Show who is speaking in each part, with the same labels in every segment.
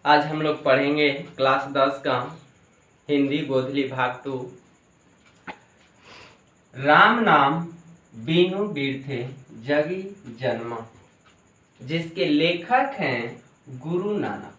Speaker 1: आज हम लोग पढ़ेंगे क्लास 10 का हिंदी गोधली भाग 2। राम नाम बीनु बीरथे जगी जन्मा, जिसके लेखक हैं गुरु नानक।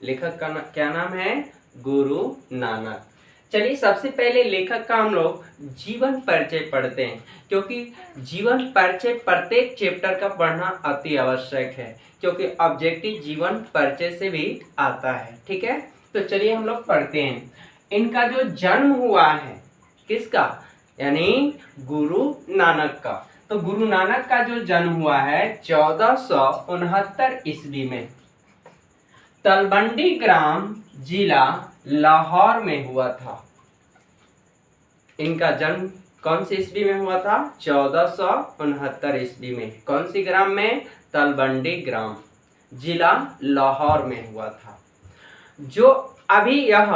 Speaker 1: लेखक का क्या नाम है? गुरु नानक। चलिए सबसे पहले लेखक का हम लोग जीवन परिचय पढ़ते हैं, क्योंकि जीवन परिचय प्रत्येक चैप्टर का पढ़ना अति आवश्यक है, क्योंकि ऑब्जेक्टिव जीवन परिचय से भी आता है। ठीक है, तो चलिए हम लोग पढ़ते हैं। इनका जो जन्म हुआ है, किसका? यानी गुरु नानक का। तो गुरु नानक का जो जन्म हुआ है 1469 ईस्वी में तलवंडी ग्राम जिला लाहौर में हुआ था। इनका जन्म कौन सी ईस्वी में हुआ था? 1469 ईस्वी में। कौन सी ग्राम में? तलवंडी ग्राम, जिला लाहौर में हुआ था, जो अभी यह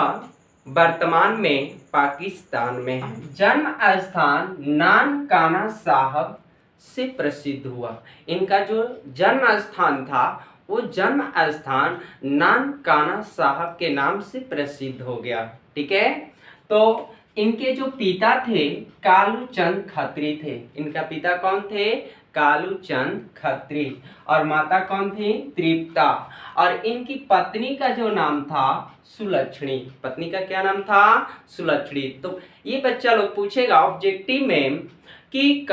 Speaker 1: वर्तमान में पाकिस्तान में है। जन्म स्थान नानकाना साहब से प्रसिद्ध हुआ। इनका जो जन्म स्थान था वो जन्म स्थान नानकाना साहब के नाम से प्रसिद्ध हो गया। ठीक है, तो इनके जो पिता थे कालू चंद खत्री थे। इनका पिता कौन थे? कालू चंद खत्री। और माता कौन थी? तृप्ता। और इनकी पत्नी का जो नाम था सुलक्षणी। पत्नी का क्या नाम था? सुलक्षणी। तो ये बच्चा लोग पूछेगा ऑब्जेक्टिव में कि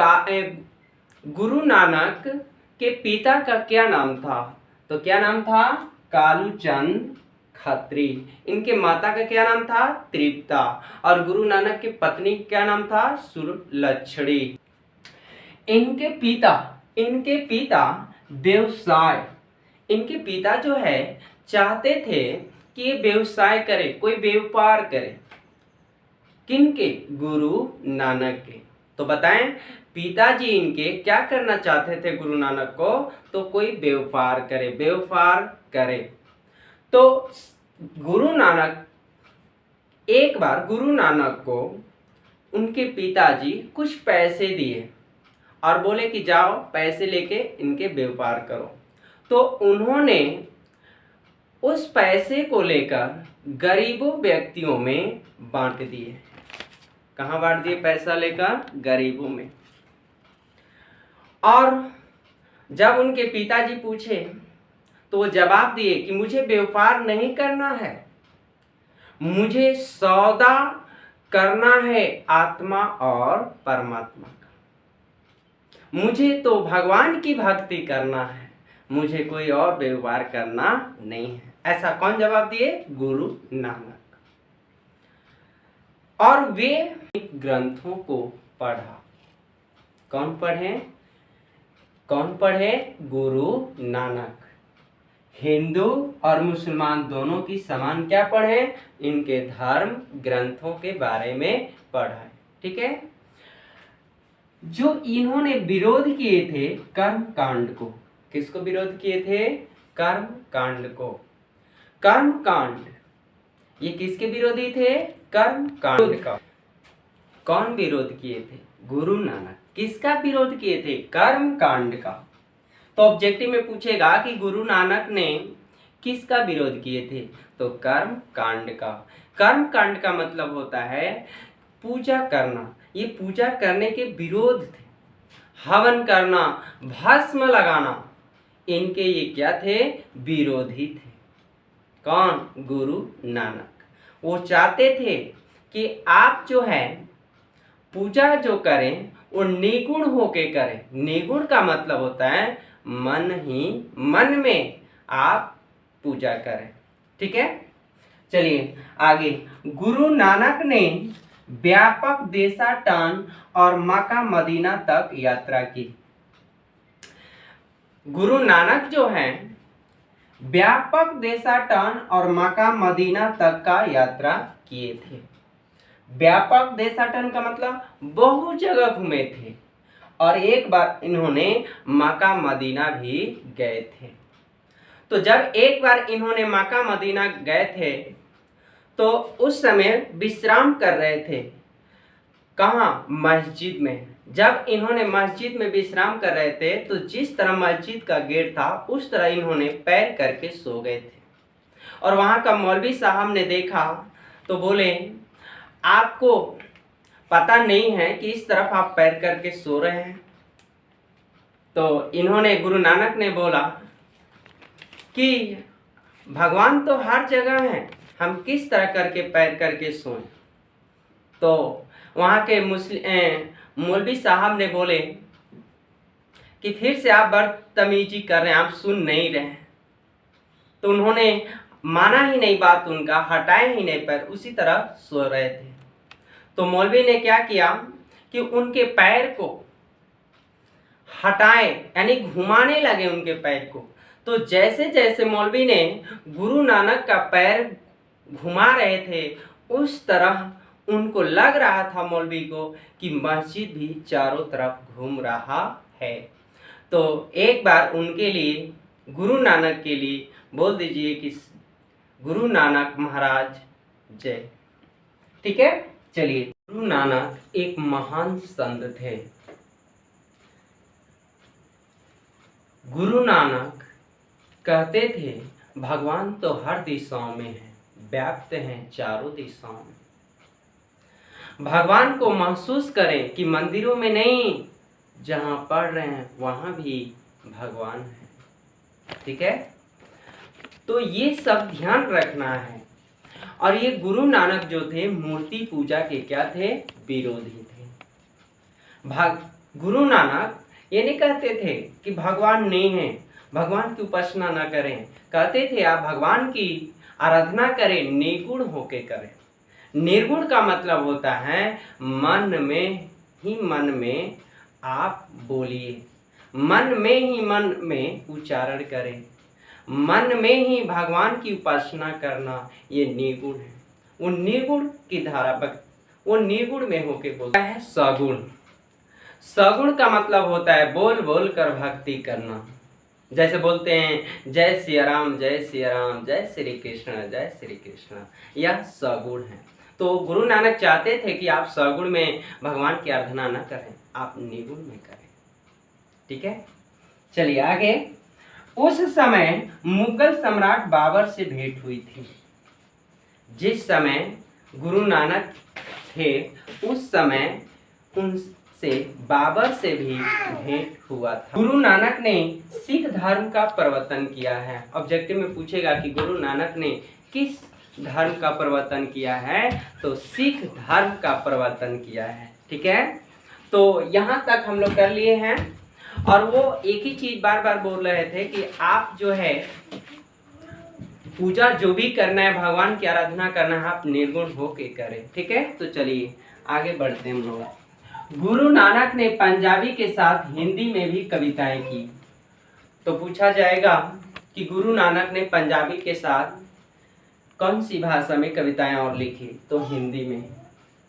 Speaker 1: गुरु नानक के पिता का क्या नाम था? तो क्या नाम था? कालू चंद खत्री। इनके माता का क्या नाम था? तृप्ता। और गुरु नानक के पत्नी का क्या नाम था? सुलक्षणी। इनके पिता व्यवसाय, इनके पिता जो है चाहते थे कि ये व्यवसाय करे, कोई व्यापार करे। किनके? गुरु नानक के। तो बताएं पिताजी इनके क्या करना चाहते थे गुरु नानक को? तो कोई व्यापार करे। तो एक बार गुरु नानक को उनके पिताजी कुछ पैसे दिए और बोले कि जाओ पैसे लेके इनके व्यापार करो। तो उन्होंने उस पैसे को लेकर गरीबों व्यक्तियों में बांट दिए। कहाँ बांट दिए? पैसा लेकर गरीबों में। और जब उनके पिताजी पूछे तो वो जवाब दिए कि मुझे व्यापार नहीं करना है, मुझे सौदा करना है आत्मा और परमात्मा का। मुझे तो भगवान की भक्ति करना है, मुझे कोई और व्यवहार करना नहीं है। ऐसा कौन जवाब दिए? गुरु नानक। और वे ग्रंथों को पढ़ा। कौन पढ़े? गुरु नानक। हिंदू और मुसलमान दोनों की समान क्या पढ़े? इनके धर्म ग्रंथों के बारे में पढ़ा। ठीक है, जो इन्होंने विरोध किए थे कर्म कांड को। किसको विरोध किए थे? कर्म कांड को। कर्म कांड ये किसके विरोधी थे? कर्म कांड का। कौन विरोध किए थे? गुरु नानक। किसका विरोध किए थे? कर्म कांड का। तो ऑब्जेक्टिव में पूछेगा कि गुरु नानक ने किसका विरोध किए थे? तो कर्म कांड का। कर्म कांड का मतलब होता है पूजा करना। ये पूजा करने के विरोध थे। हवन करना, भस्म लगाना, इनके ये क्या थे? विरोधी थे। कौन? गुरु नानक। वो चाहते थे कि आप जो है पूजा जो करें वो निगुण होके करें। निगुण का मतलब होता है मन में आप पूजा करें। ठीक है, चलिए आगे। गुरु नानक ने व्यापक देशाटन और मक्का मदीना तक यात्रा की। गुरु नानक जो है व्यापक देशाटन और मक्का मदीना तक का यात्रा किए थे। व्यापक देशाटन का मतलब बहुत जगह घूमे थे, और एक बार इन्होंने मक्का मदीना भी गए थे। तो जब एक बार इन्होंने मक्का मदीना गए थे तो उस समय विश्राम कर रहे थे। कहाँ? मस्जिद में। जब इन्होंने मस्जिद में विश्राम कर रहे थे तो जिस तरह मस्जिद का गेट था उस तरह इन्होंने पैर करके सो गए थे। और वहाँ का मौलवी साहब ने देखा तो बोले, आपको पता नहीं है कि इस तरफ आप पैर करके सो रहे हैं? तो इन्होंने, गुरु नानक ने बोला कि भगवान तो हर जगह है, हम किस तरह करके पैर करके सोएं? तो वहाँ के मौलवी साहब ने बोले कि फिर से आप बदतमीजी कर रहे हैं, आप सुन नहीं रहे हैं। तो उन्होंने माना ही नहीं बात, उनका हटाए ही नहीं पैर, उसी तरह सो रहे थे। तो मौलवी ने क्या किया कि उनके पैर को हटाए, यानी घुमाने लगे उनके पैर को। तो जैसे जैसे मौलवी ने गुरु नानक का पैर घुमा रहे थे, उस तरह उनको लग रहा था मौलवी को कि मस्जिद भी चारों तरफ घूम रहा है। तो एक बार उनके लिए, गुरु नानक के लिए बोल दीजिए कि गुरु नानक महाराज जय। ठीक है, चलिए। गुरु नानक एक महान संत थे। गुरु नानक कहते थे, भगवान तो हर दिशाओं में है, व्याप्त हैं चारों दिशाओं में। भगवान को महसूस करें कि मंदिरों में नहीं, जहाँ पढ़ रहे हैं वहाँ भी भगवान है। ठीक है, तो ये सब ध्यान रखना है। और ये गुरु नानक जो थे, मूर्ति पूजा के क्या थे? विरोधी थे। गुरु नानक ये नहीं कहते थे कि भगवान नहीं है, भगवान की उपासना ना करें। कहते थे आप भगवान की आराधना करें, निर्गुण होके करें। निर्गुण का मतलब होता है मन में आप बोलिए, मन में उच्चारण करें, मन में ही भगवान की उपासना करना, ये निर्गुण है। वो निर्गुण की धारा, वो निर्गुण में होके बोलता है सगुण। सगुण का मतलब होता है बोल बोल कर भक्ति करना। जैसे बोलते हैं जय सिया राम, जय सिया राम, जय श्री कृष्ण, जय श्री कृष्ण, यह सगुण है। तो गुरु नानक चाहते थे कि आप सगुण में भगवान की आराधना न करें, आप निर्गुण में करें। ठीक है, चलिए आगे। उस समय मुगल सम्राट बाबर से भेंट हुई थी। जिस समय गुरु नानक थे, उस समय उनसे बाबर से भी भेंट हुआ था। गुरु नानक ने सिख धर्म का प्रवर्तन किया है। ऑब्जेक्टिव में पूछेगा कि गुरु नानक ने किस धर्म का प्रवर्तन किया है, तो सिख धर्म का प्रवर्तन किया है। ठीक है, तो यहाँ तक हम लोग कर लिए हैं। और वो एक ही चीज बार बार बोल रहे थे कि आप जो है पूजा जो भी करना है, भगवान की आराधना करना है, आप निर्गुण होके करें। ठीक है, तो चलिए आगे बढ़ते हैं हम लोग। गुरु नानक ने पंजाबी के साथ हिंदी में भी कविताएं की। तो पूछा जाएगा कि गुरु नानक ने पंजाबी के साथ कौन सी भाषा में कविताएं और लिखी? तो हिंदी में,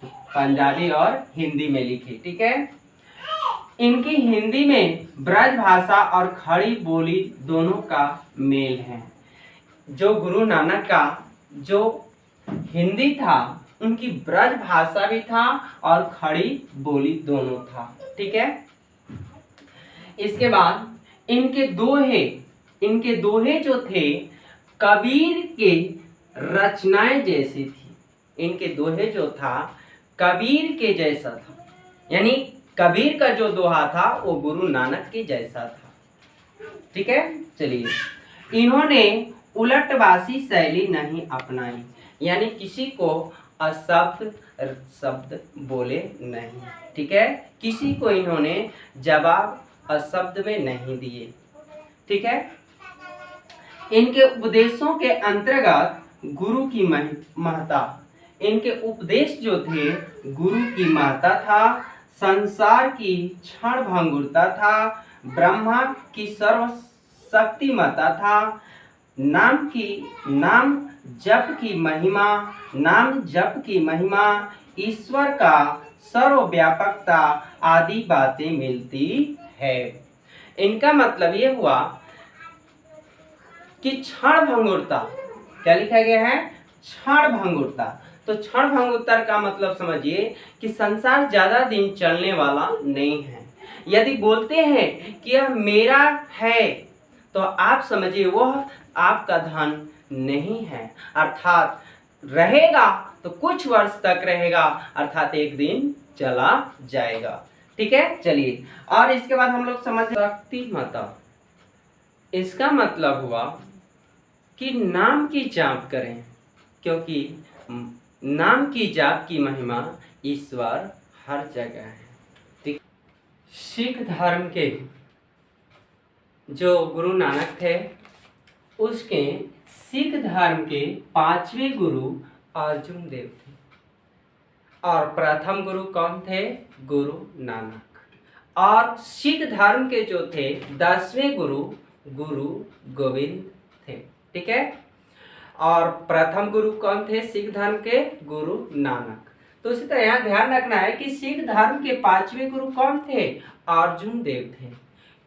Speaker 1: पंजाबी और हिंदी में लिखी। ठीक है, इनकी हिंदी में ब्रज भाषा और खड़ी बोली दोनों का मेल है। जो गुरु नानक का जो हिंदी था, उनकी ब्रज भाषा भी था और खड़ी बोली दोनों था। ठीक है, इसके बाद इनके दोहे जो थे कबीर के रचनाएं जैसी थी। इनके दोहे जो था कबीर के जैसा था, यानी कबीर का जो दोहा था वो गुरु नानक के जैसा था। ठीक है, चलिए। इन्होंने उलटवासी शैली नहीं अपनाई, यानी किसी को अशब्द शब्द बोले नहीं। ठीक है, किसी को इन्होंने जवाब अशब्द में नहीं दिए। ठीक है, इनके उपदेशों के अंतर्गत गुरु की महत्ता, इनके उपदेश जो थे गुरु की महत्ता था, संसार की क्षण भंगुरता था, ब्रह्मा की सर्वशक्तिमत्ता था, नाम जप की महिमा, ईश्वर का सर्वव्यापकता आदि बातें मिलती है। इनका मतलब ये हुआ कि क्षण भंगुरता, क्या लिखा गया है? क्षण भंगुरता। तो क्षण भंगुरता का मतलब समझिए कि संसार ज्यादा दिन चलने वाला नहीं है। यदि बोलते हैं कि यह मेरा है, तो आप समझिए वह आपका धन नहीं है, अर्थात रहेगा तो कुछ वर्ष तक रहेगा, अर्थात एक दिन चला जाएगा। ठीक है, चलिए। और इसके बाद हम लोग समझ शक्तिमता। इसका मतलब हुआ कि नाम की जाप करें, क्योंकि नाम की जाप की महिमा ईश्वर हर जगह है। ठीक। सिख धर्म के जो गुरु नानक थे, उसके सिख धर्म के 5वें गुरु अर्जुन देव थे, और प्रथम गुरु कौन थे? गुरु नानक। और सिख धर्म के जो थे 10वें गुरु गुरु गोविंद थे। ठीक है, और प्रथम गुरु कौन थे सिख धर्म के? गुरु नानक। तो इसी तरह यहाँ ध्यान रखना है कि सिख धर्म के 5वें गुरु कौन थे? अर्जुन देव थे।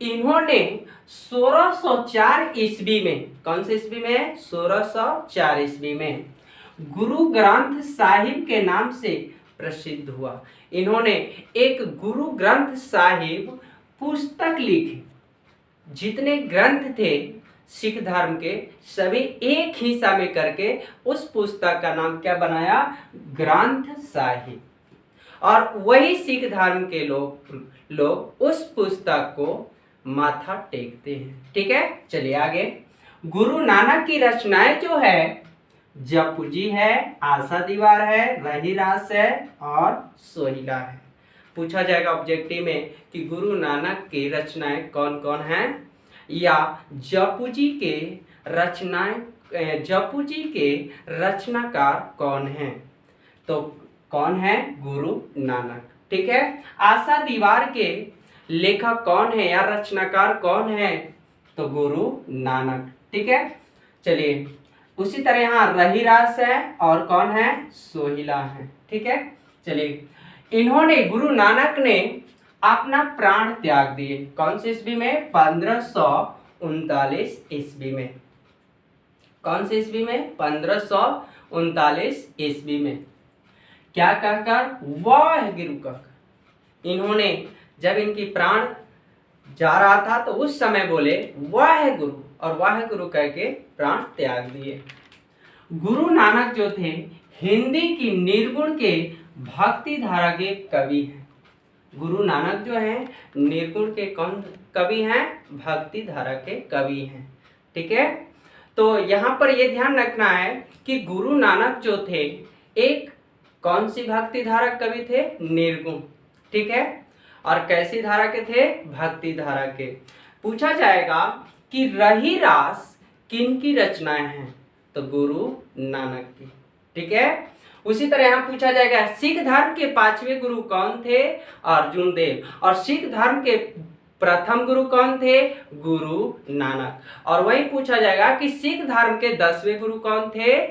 Speaker 1: इन्होंने 1604 ईस्वी में, कौन से ईस्वी में? 1604 ईस्वी में गुरु ग्रंथ साहिब के नाम से प्रसिद्ध हुआ। इन्होंने एक गुरु ग्रंथ साहिब पुस्तक लिखी। जितने ग्रंथ थे सिख धर्म के, सभी एक हिस्सा में करके उस पुस्तक का नाम क्या बनाया? ग्रंथ साहिब। और वही सिख धर्म के लोग उस पुस्तक को माथा टेकते हैं। ठीक है, चलिए आगे। गुरु नानक की रचनाएं जो है, जपुजी है, आशा दीवार है, रहीरास है और सोहिला है। पूछा जाएगा ऑब्जेक्टिव में कि गुरु नानक की रचनाएं कौन कौन हैं, या जपुजी के रचनाकार कौन हैं। तो कौन है? गुरु नानक। ठीक है, आशा दीवार के लेखक कौन है या रचनाकार कौन है? तो गुरु नानक। ठीक है, चलिए। उसी तरह यहाँ रहीरास है और कौन है? सोहिला है। ठीक है, चलिए। इन्होंने, गुरु नानक ने अपना प्राण त्याग दिए। कौन से ईस्वी में? 1539 ईस्वी में। कौन से ईस्वी में? 1539 ईस्वी में। क्या कहकर? वाहेगुरु कहकर। इन्होंने जब इनकी प्राण जा रहा था तो उस समय बोले वाहेगुरु, और वाहेगुरु कह के प्राण त्याग दिए। गुरु नानक जो थे हिंदी की निर्गुण के भक्ति धारा के कवि हैं। गुरु नानक जो हैं निर्गुण के कौन कवि हैं? भक्ति धारा के कवि हैं। ठीक है, तो यहाँ पर यह ध्यान रखना है कि गुरु नानक जो थे एक कौन सी भक्ति धारा कवि थे? निर्गुण। ठीक है, और कैसी धारा के थे? भक्ति धारा के। पूछा जाएगा कि रहीरास किन की रचनाएं हैं? तो गुरु नानक की। ठीक है, उसी तरह यहाँ पूछा जाएगा सिख धर्म के 5वें गुरु कौन थे? अर्जुन देव। और सिख धर्म के प्रथम गुरु कौन थे? गुरु नानक। और वही पूछा जाएगा कि सिख धर्म के 10वें गुरु कौन थे?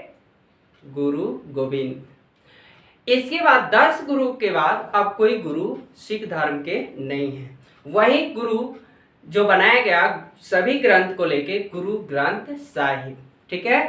Speaker 1: गुरु गोविंद। इसके बाद 10 गुरु के बाद अब कोई गुरु सिख धर्म के नहीं है। वही गुरु जो बनाया गया सभी ग्रंथ को लेके, गुरु ग्रंथ साहिब। ठीक है।